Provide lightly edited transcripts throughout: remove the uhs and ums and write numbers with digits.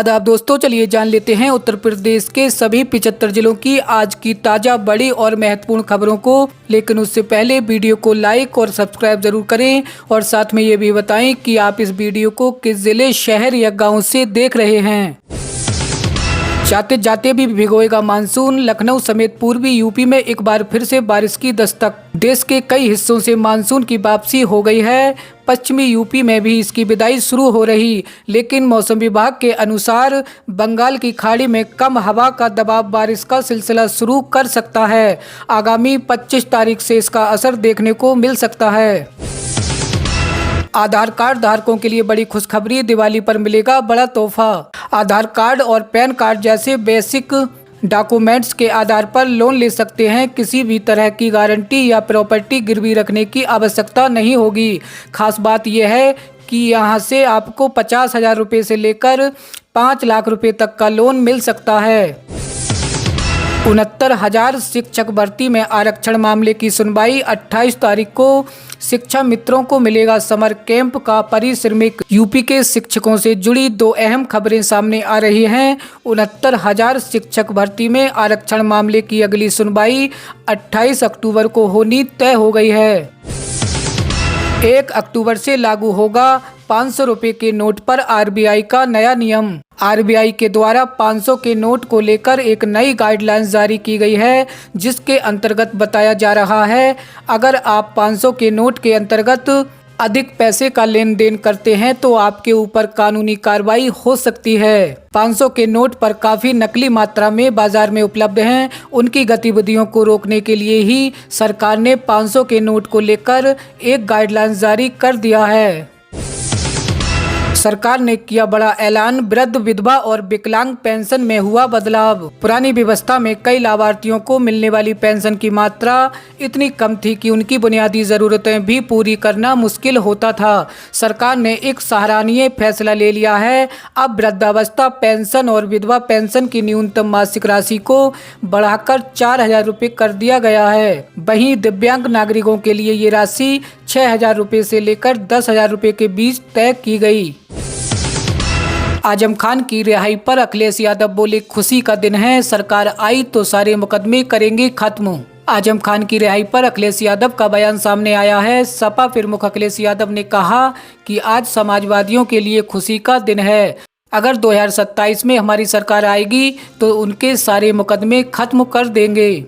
आदाब दोस्तों, चलिए जान लेते हैं उत्तर प्रदेश के सभी 75 जिलों की आज की ताज़ा बड़ी और महत्वपूर्ण खबरों को। लेकिन उससे पहले वीडियो को लाइक और सब्सक्राइब जरूर करें और साथ में ये भी बताएं कि आप इस वीडियो को किस जिले, शहर या गांव से देख रहे हैं। जाते जाते भी भिगोएगा मानसून। लखनऊ समेत पूर्वी यूपी में एक बार फिर से बारिश की दस्तक। देश के कई हिस्सों से मानसून की वापसी हो गई है। पश्चिमी यूपी में भी इसकी विदाई शुरू हो रही, लेकिन मौसम विभाग के अनुसार बंगाल की खाड़ी में कम हवा का दबाव बारिश का सिलसिला शुरू कर सकता है। आगामी 25 तारीख से इसका असर देखने को मिल सकता है। आधार कार्ड धारकों के लिए बड़ी खुशखबरी, दिवाली पर मिलेगा बड़ा तोहफा। आधार कार्ड और पैन कार्ड जैसे बेसिक डॉक्यूमेंट्स के आधार पर लोन ले सकते हैं। किसी भी तरह की गारंटी या प्रॉपर्टी गिरवी रखने की आवश्यकता नहीं होगी। खास बात यह है कि यहाँ से आपको 50,000 रुपये से लेकर 5 लाख रुपये तक का लोन मिल सकता है। 69,000 शिक्षक भर्ती में आरक्षण मामले की सुनवाई 28 तारीख को। शिक्षा मित्रों को मिलेगा समर कैंप का परिश्रमिक। यूपी के शिक्षकों से जुड़ी 2 अहम खबरें सामने आ रही हैं। 69,000 शिक्षक भर्ती में आरक्षण मामले की अगली सुनवाई 28 अक्टूबर को होनी तय हो गई है। 1 अक्टूबर से लागू होगा 500 रुपये के नोट पर आरबीआई का नया नियम। आरबीआई के द्वारा 500 के नोट को लेकर एक नई गाइडलाइंस जारी की गई है, जिसके अंतर्गत बताया जा रहा है अगर आप 500 के नोट के अंतर्गत अधिक पैसे का लेन देन करते हैं तो आपके ऊपर कानूनी कार्रवाई हो सकती है। 500 के नोट पर काफ़ी नकली मात्रा में बाजार में उपलब्ध हैं। उनकी गतिविधियों को रोकने के लिए ही सरकार ने 500 के नोट को लेकर एक गाइडलाइंस जारी कर दिया है। सरकार ने किया बड़ा ऐलान, वृद्ध, विधवा और विकलांग पेंशन में हुआ बदलाव। पुरानी व्यवस्था में कई लाभार्थियों को मिलने वाली पेंशन की मात्रा इतनी कम थी कि उनकी बुनियादी ज़रूरतें भी पूरी करना मुश्किल होता था। सरकार ने एक सराहनीय फैसला ले लिया है। अब वृद्धावस्था पेंशन और विधवा पेंशन की न्यूनतम मासिक राशि को बढ़ाकर 4,000 रुपये कर दिया गया है। वहीं दिव्यांग नागरिकों के लिए ये राशि 6,000 रुपये से लेकर 10,000 रुपये के बीच तय की गई। आजम खान की रिहाई पर अखिलेश यादव बोले, खुशी का दिन है, सरकार आई तो सारे मुकदमे करेंगे खत्म। आजम खान की रिहाई पर अखिलेश यादव का बयान सामने आया है। सपा प्रमुख अखिलेश यादव ने कहा कि आज समाजवादियों के लिए खुशी का दिन है। अगर 2027 में हमारी सरकार आएगी तो उनके सारे मुकदमे खत्म कर देंगे।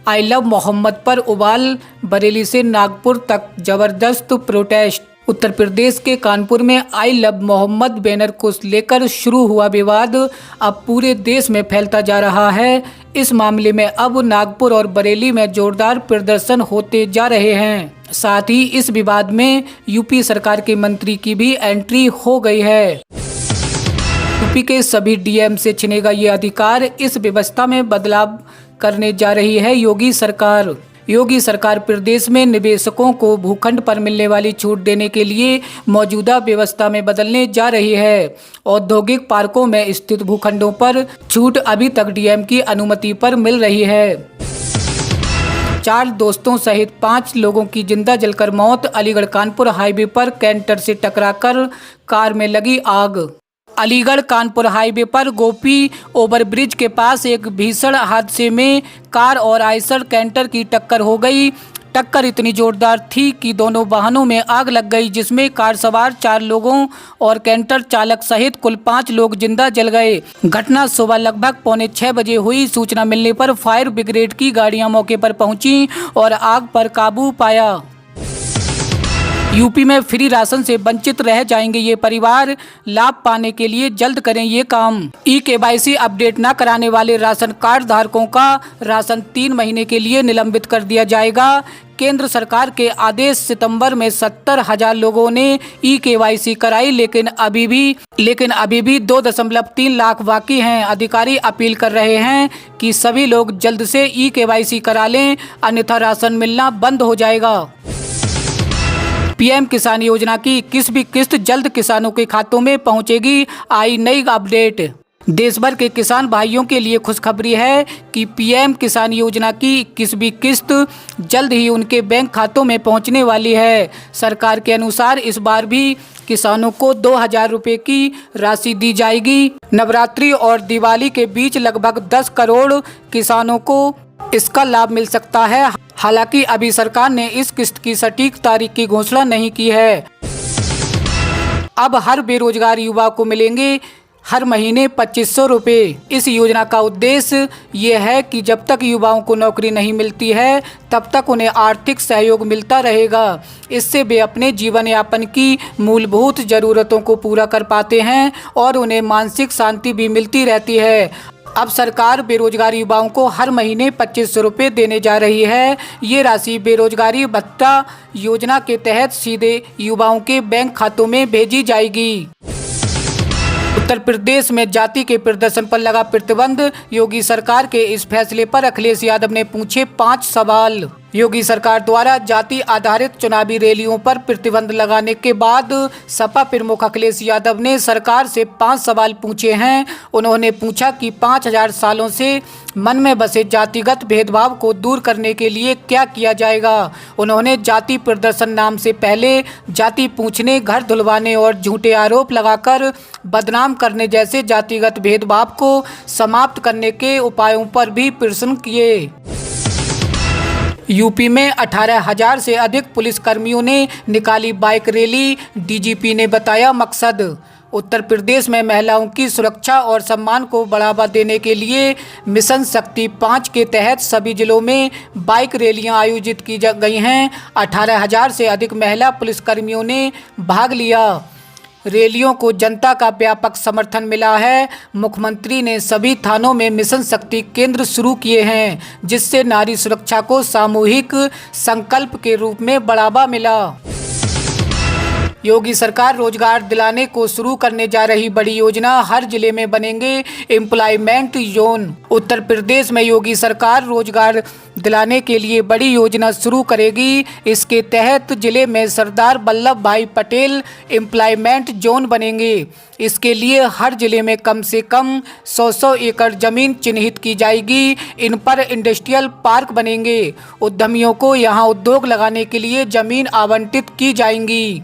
आई लव मोहम्मद पर उबाल, बरेली से नागपुर तक जबरदस्त प्रोटेस्ट। उत्तर प्रदेश के कानपुर में आई लव मोहम्मद बैनर को लेकर शुरू हुआ विवाद अब पूरे देश में फैलता जा रहा है। इस मामले में अब नागपुर और बरेली में जोरदार प्रदर्शन होते जा रहे हैं। साथ ही इस विवाद में यूपी सरकार के मंत्री की भी एंट्री हो गई है। यूपी के सभी डीएम से छिनेगा ये अधिकार। इस व्यवस्था में बदलाव करने जा रही है योगी सरकार। योगी सरकार प्रदेश में निवेशकों को भूखंड पर मिलने वाली छूट देने के लिए मौजूदा व्यवस्था में बदलने जा रही है। औद्योगिक पार्कों में स्थित भूखंडों पर छूट अभी तक डीएम की अनुमति पर मिल रही है। 4 दोस्तों सहित 5 लोगों की जिंदा जलकर मौत। अलीगढ़ कानपुर हाईवे पर कैंटर से टकराकर कार में लगी आग। अलीगढ़ कानपुर हाईवे पर गोपी ओवरब्रिज के पास एक भीषण हादसे में कार और आयशर कैंटर की टक्कर हो गई। टक्कर इतनी जोरदार थी कि दोनों वाहनों में आग लग गई, जिसमें कार सवार 4 लोगों और कैंटर चालक सहित कुल 5 लोग जिंदा जल गए। घटना सुबह लगभग 5:45 बजे हुई। सूचना मिलने पर फायर ब्रिगेड की गाड़ियां मौके पर पहुंची और आग पर काबू पाया। यूपी में फ्री राशन से वंचित रह जाएंगे ये परिवार। लाभ पाने के लिए जल्द करें ये काम। KYC अपडेट न कराने वाले राशन कार्ड धारकों का राशन 3 महीने के लिए निलंबित कर दिया जाएगा। केंद्र सरकार के आदेश सितंबर में 70,000 लोगों ने KYC कराई, लेकिन अभी भी 2.3 लाख बाकी हैं। अधिकारी अपील कर रहे हैं कि सभी लोग जल्द से KYC करा लें, अन्यथा राशन मिलना बंद हो जाएगा। पीएम किसान योजना की 21वीं किस्त जल्द किसानों के खातों में पहुंचेगी। आई नई अपडेट। देश भर के किसान भाइयों के लिए खुशखबरी है कि पीएम किसान योजना की 21वीं किस्त जल्द ही उनके बैंक खातों में पहुंचने वाली है। सरकार के अनुसार इस बार भी किसानों को 2000 रुपए की राशि दी जाएगी। नवरात्रि और दिवाली के बीच लगभग 10 करोड़ किसानों को इसका लाभ मिल सकता है। हालांकि अभी सरकार ने इस किस्त की सटीक तारीख की घोषणा नहीं की है। अब हर बेरोजगार युवा को मिलेंगे हर महीने 2500 रुपये। इस योजना का उद्देश्य ये है कि जब तक युवाओं को नौकरी नहीं मिलती है तब तक उन्हें आर्थिक सहयोग मिलता रहेगा। इससे वे अपने जीवन यापन की मूलभूत ज़रूरतों को पूरा कर पाते हैं और उन्हें मानसिक शांति भी मिलती रहती है। अब सरकार बेरोजगार युवाओं को हर महीने 2500 रुपये देने जा रही है। ये राशि बेरोजगारी भत्ता योजना के तहत सीधे युवाओं के बैंक खातों में भेजी जाएगी। उत्तर प्रदेश में जाति के प्रदर्शन पर लगा प्रतिबंध। योगी सरकार के इस फैसले पर अखिलेश यादव ने पूछे 5 सवाल। योगी सरकार द्वारा जाति आधारित चुनावी रैलियों पर प्रतिबंध लगाने के बाद सपा प्रमुख अखिलेश यादव ने सरकार से 5 सवाल पूछे हैं। उन्होंने पूछा कि 5000 सालों से मन में बसे जातिगत भेदभाव को दूर करने के लिए क्या किया जाएगा। उन्होंने जाति प्रदर्शन नाम से पहले जाति पूछने, घर धुलवाने और झूठे आरोप लगाकर बदनाम करने जैसे जातिगत भेदभाव को समाप्त करने के उपायों पर भी प्रश्न किए। यूपी में 18,000 से अधिक पुलिसकर्मियों ने निकाली बाइक रैली। डीजीपी ने बताया मकसद। उत्तर प्रदेश में महिलाओं की सुरक्षा और सम्मान को बढ़ावा देने के लिए मिशन शक्ति 5 के तहत सभी जिलों में बाइक रैलियां आयोजित की गई हैं। 18,000 से अधिक महिला पुलिसकर्मियों ने भाग लिया। रैलियों को जनता का व्यापक समर्थन मिला है। मुख्यमंत्री ने सभी थानों में मिशन शक्ति केंद्र शुरू किए हैं, जिससे नारी सुरक्षा को सामूहिक संकल्प के रूप में बढ़ावा मिला। योगी सरकार रोजगार दिलाने को शुरू करने जा रही बड़ी योजना। हर जिले में बनेंगे एम्प्लॉयमेंट जोन। उत्तर प्रदेश में योगी सरकार रोजगार दिलाने के लिए बड़ी योजना शुरू करेगी। इसके तहत जिले में सरदार वल्लभ भाई पटेल एम्प्लॉयमेंट जोन बनेंगे। इसके लिए हर जिले में कम से कम 100 एकड़ जमीन चिन्हित की जाएगी। इन पर इंडस्ट्रियल पार्क बनेंगे। उद्यमियों को यहां उद्योग लगाने के लिए जमीन आवंटित की जाएंगी।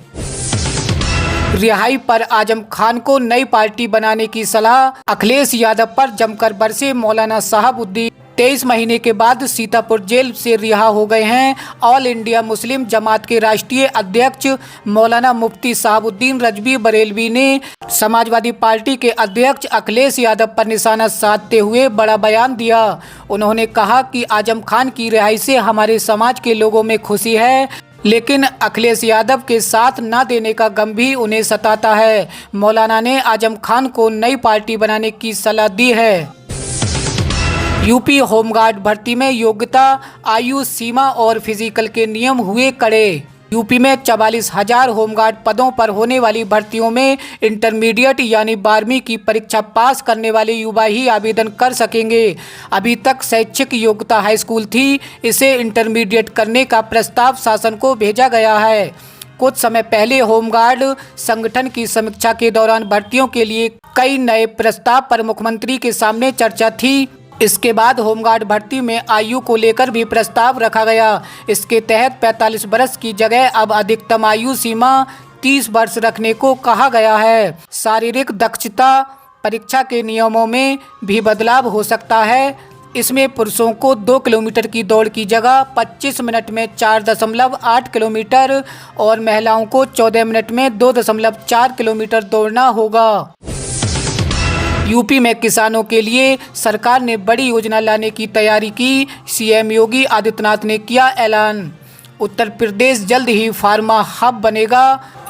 रिहाई पर आजम खान को नई पार्टी बनाने की सलाह। अखिलेश यादव पर जमकर बरसे मौलाना साहबुद्दीन। 23 महीने के बाद सीतापुर जेल से रिहा हो गए हैं। ऑल इंडिया मुस्लिम जमात के राष्ट्रीय अध्यक्ष मौलाना मुफ्ती साहबुद्दीन रजवी बरेलवी ने समाजवादी पार्टी के अध्यक्ष अखिलेश यादव पर निशाना साधते हुए बड़ा बयान दिया। उन्होंने कहा कि आजम खान की रिहाई से हमारे समाज के लोगों में खुशी है, लेकिन अखिलेश यादव के साथ न देने का गम भी उन्हें सताता है। मौलाना ने आजम खान को नई पार्टी बनाने की सलाह दी है। यूपी होमगार्ड भर्ती में योग्यता, आयु सीमा और फिजिकल के नियम हुए कड़े। यूपी में 44,000 होमगार्ड पदों पर होने वाली भर्तियों में इंटरमीडिएट यानी 12वीं की परीक्षा पास करने वाले युवा ही आवेदन कर सकेंगे। अभी तक शैक्षिक योग्यता हाई स्कूल थी। इसे इंटरमीडिएट करने का प्रस्ताव शासन को भेजा गया है। कुछ समय पहले होमगार्ड संगठन की समीक्षा के दौरान भर्तियों के लिए कई नए प्रस्ताव पर मुख्यमंत्री के सामने चर्चा थी। इसके बाद होमगार्ड भर्ती में आयु को लेकर भी प्रस्ताव रखा गया। इसके तहत 45 वर्ष की जगह अब अधिकतम आयु सीमा 30 वर्ष रखने को कहा गया है। शारीरिक दक्षता परीक्षा के नियमों में भी बदलाव हो सकता है। इसमें पुरुषों को 2 किलोमीटर की दौड़ की जगह 25 मिनट में 4.8 किलोमीटर और महिलाओं को 14 मिनट में 2.4 किलोमीटर दौड़ना होगा। यूपी में किसानों के लिए सरकार ने बड़ी योजना लाने की तैयारी की। सीएम योगी आदित्यनाथ ने किया ऐलान। उत्तर प्रदेश जल्द ही फार्मा हब बनेगा।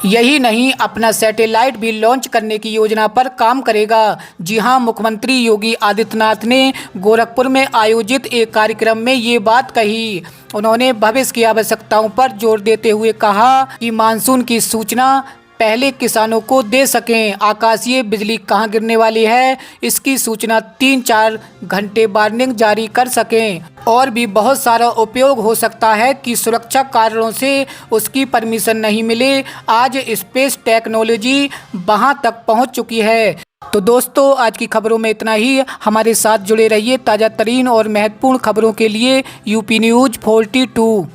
यही नहीं, अपना सैटेलाइट भी लॉन्च करने की योजना पर काम करेगा। जी हां, मुख्यमंत्री योगी आदित्यनाथ ने गोरखपुर में आयोजित एक कार्यक्रम में ये बात कही। उन्होंने भविष्य की आवश्यकताओं पर जोर देते हुए कहा कि मानसून की सूचना पहले किसानों को दे सकें। आकाशीय बिजली कहाँ गिरने वाली है, इसकी सूचना 3-4 घंटे वार्निंग जारी कर सकें। और भी बहुत सारा उपयोग हो सकता है कि सुरक्षा कारणों से उसकी परमिशन नहीं मिले। आज स्पेस टेक्नोलॉजी वहां तक पहुंच चुकी है। तो दोस्तों, आज की खबरों में इतना ही। हमारे साथ जुड़े रहिए ताज़ा तरीन और महत्वपूर्ण खबरों के लिए। UP news 42।